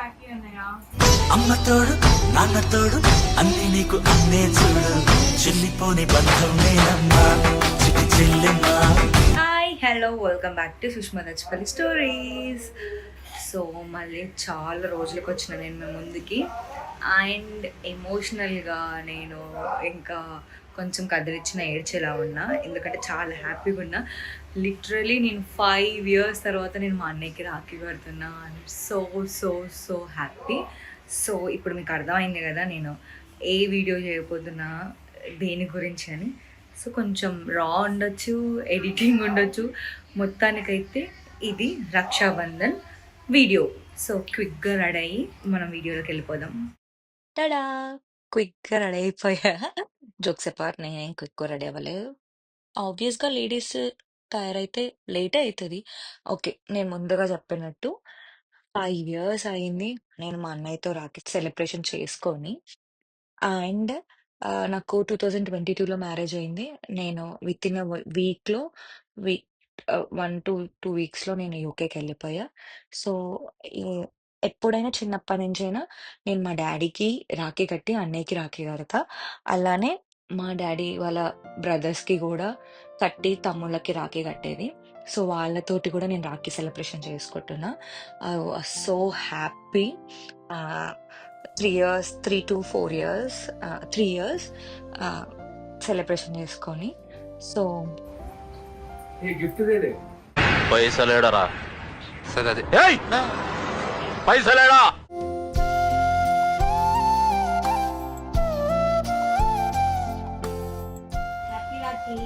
రాఖీ అన్నయ్య. అమ్మ తోడు నాన్న తోడు అన్ని నీకు అన్నే చూడు చెల్లిపోని బంధం నేనమ్మా చిటి చెల్లెమ్మా. Hi hello welcome back to Sushma Dachpalli stories. So మళ్ళీ చాలా రోజులకు వచ్చిన నేను మీ ముందుకి అండ్ ఎమోషనల్గా నేను ఇంకా కొంచెం కదిలిచ్చిన ఏడ్చేలా ఉన్నా, ఎందుకంటే చాలా హ్యాపీగా ఉన్నా. లిటరలీ నేను 5 years తర్వాత నేను మా అన్నయ్యకి రాఖీ కడుతున్నా. So so so happy. So ఇప్పుడు మీకు అర్థమైంది కదా నేను ఏ వీడియో చేయబోతున్నా దేని గురించి అని. సో కొంచెం రా ఉండొచ్చు, ఎడిటింగ్ ఉండొచ్చు, మొత్తానికైతే ఇది రక్షాబంధన్ వీడియో. సో క్విక్గా రెడీ అయ్యి మనం వీడియోలోకి వెళ్ళిపోదాం. టడా క్విక్గా రెడీ అయిపోయా. జోక్స్ అపార్ట్, నేనేం క్విక్గా రెడీ అవ్వలేదు. ఆబ్వియస్గా లేడీస్ తయారైతే లేటే అవుతుంది. ఓకే, నేను ముందుగా చెప్పినట్టు 5 years అయింది నేను మా అన్నయ్యతో రాఖీ సెలబ్రేషన్ చేసుకొని. అండ్ నాకు 2022లో మ్యారేజ్ అయింది. నేను విత్ ఇన్ వీక్లో వీక్ 1 to 2 weeksలో నేను యూకేకి వెళ్ళిపోయా. సో ఎప్పుడైనా చిన్నప్పటి నుంచైనా నేను మా డాడీకి రాఖీ కట్టి అన్నయ్యకి రాఖీ కడతా. అలానే మా డాడీ వాళ్ళ బ్రదర్స్కి కూడా కట్టి తమ్ముళ్ళకి రాఖీ కట్టేది. సో వాళ్ళతోటి కూడా నేను రాఖీ సెలబ్రేషన్ చేసుకుంటున్నా. I was so happy. 3 to 4 years 3 years celebration చేసుకొని. సో పైసలేడరా సరే అది పైసలేడా happy Rakhi.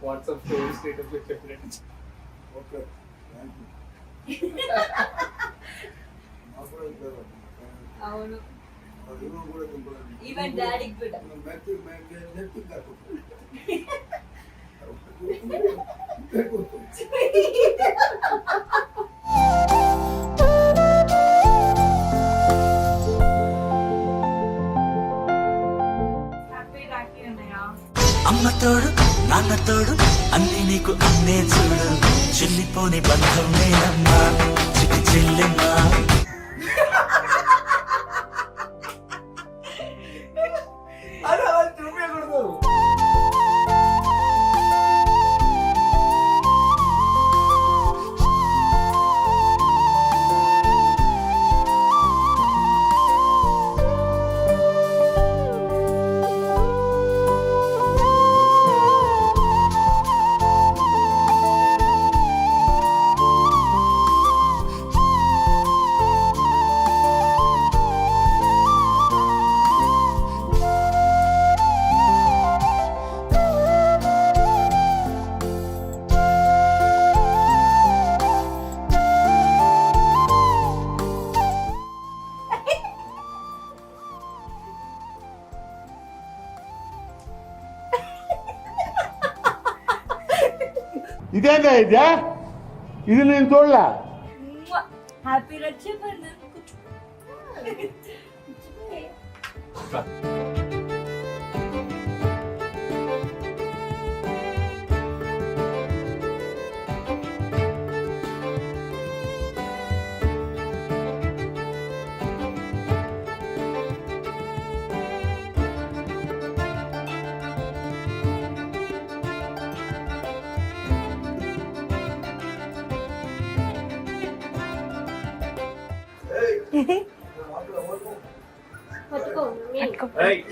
WhatsApp story status లో చెప్పినట్టు. ఓకే అవును, ఈవెన్ డాడీకి కూడా. హ్యాపీ రాఖీ అన్నయ్య. అమ్మ తోడు నాన్న తోడు అన్ని నీకు అన్నే చూడు చెల్లిపోని బంధం నేనమ్మా చిటి చెల్లెమ్మా. ఇదేందా ఇదే? ఇది నేను చూడలే. హ్యాపీ రక్షాబంధన్.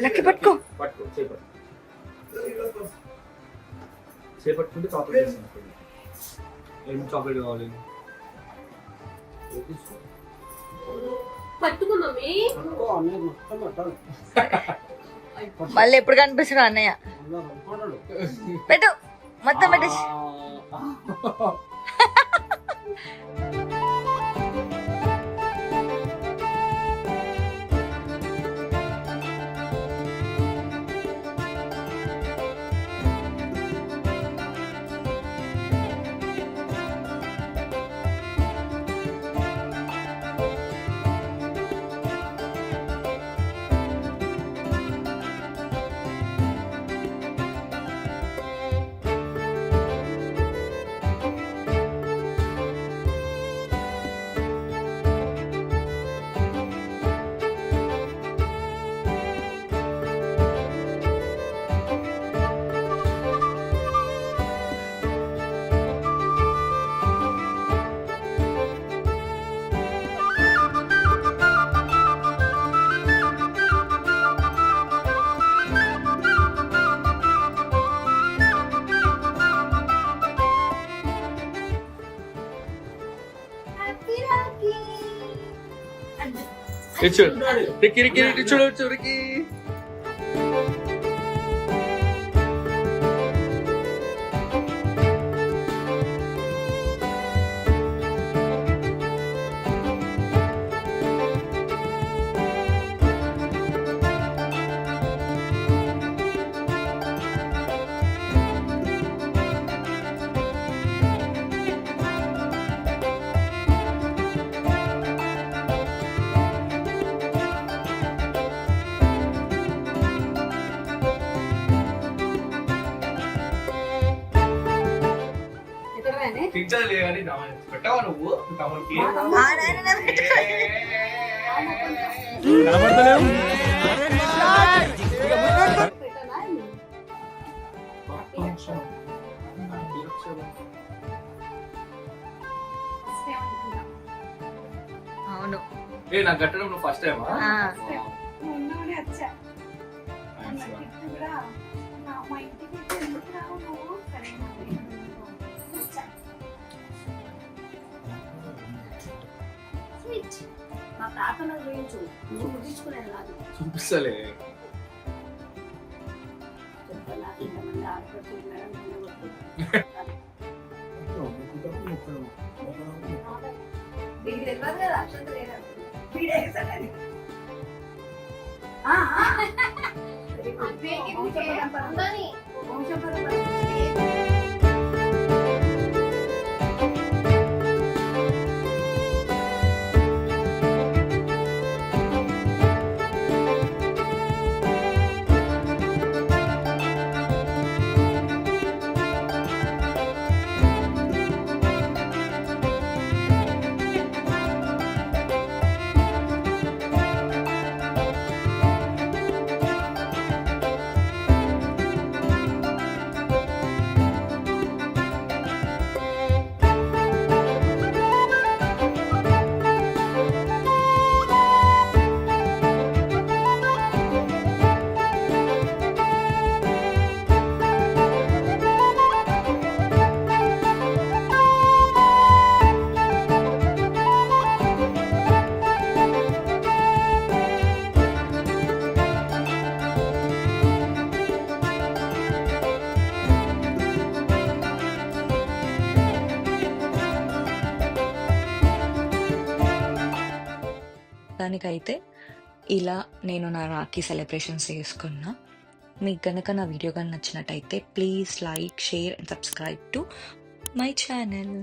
లక్కీ పట్టుకో. చేపట్టుకుంటే చాక్లెట్ ఏం చాక్లెట్ కావాలి? మళ్ళీ ఎప్పుడు కనిపిస్తాడు అన్నయ్య? పెట్టు మొత్తం పెట్టేసి. చూడు తింటలే కానీ పెట్టావా నువ్వు తమ్ముడికి అవును. ఏ నాకు కట్టడం నువ్వు ఫస్ట్ టైమా? మా ప్రార్థన గురించి నువ్వు ముగించుకునేది కాదు. చూపిస్తలే ఇంతమంది ఆడపడుతున్నారు మీకు తెలియదు కదా అక్షంత లేదా దానికైతే ఇలా నేను నా రాఖీ సెలబ్రేషన్స్ చేసుకున్నా. మీకు కనుక నా వీడియో కానీ నచ్చినట్టయితే please like, share and subscribe to my channel.